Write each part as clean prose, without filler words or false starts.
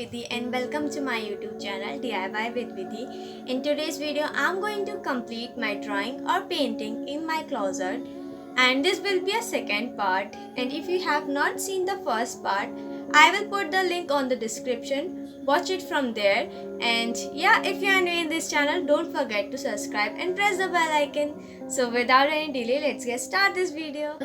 Vidhi and welcome to my YouTube channel D.I.Y with Vidhi. In today's video, I'm going to complete my drawing or painting in my closet, and this will be a second part. And if you have not seen the first part, I will put the link on the description. Watch it from there. And yeah, if you are new in this channel, don't forget to subscribe and press the bell icon. So without any delay, let's get started this video.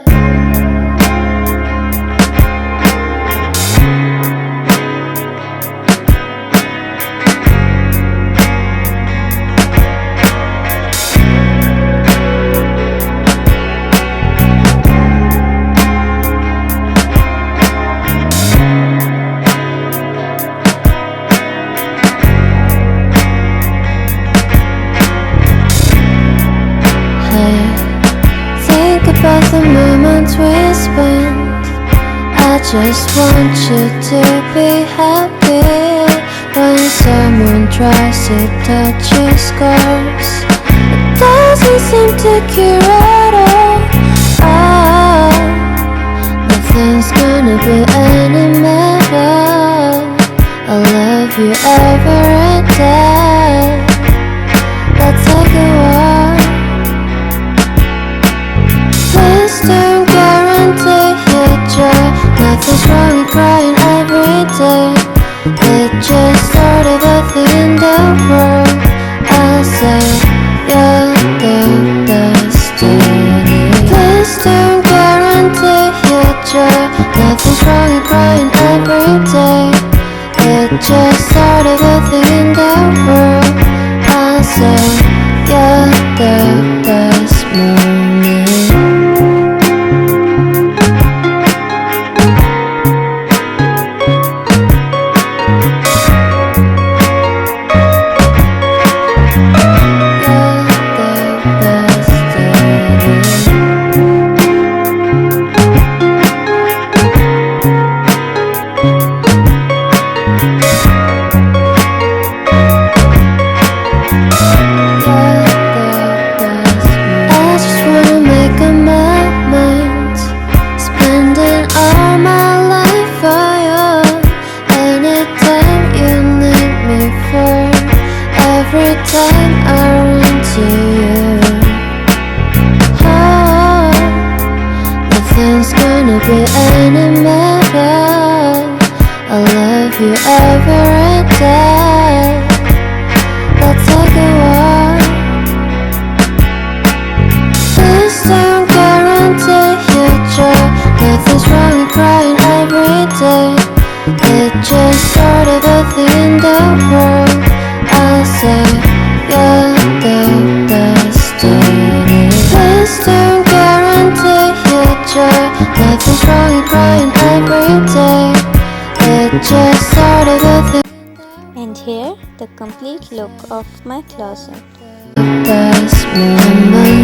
About the moments we spent, I just want you to be happy. When someone tries to touch your scars, it doesn't seem to cure at all. Nothing's gonna be any better. I'll love you every day. Let's take a walk. Please don't guarantee your joy. Nothing's wrong with crying every day. It just started a thing in the world. I'll say you're the destiny. Please don't guarantee your joy. Nothing's wrong with crying every day. It just started a thing in the world. I'll say you're the best moment. Every time I run to you, nothing's gonna be any better. I love you every day. Let's take a walk. Please don't guarantee your joy. Nothing's wrong with crying every day. It just started a thing in the world. I'll say you're the destiny. Please don't guarantee your joy. Nothing's wrong with crying every day. It just started a thing. And here, the complete look of my closet. Best moment.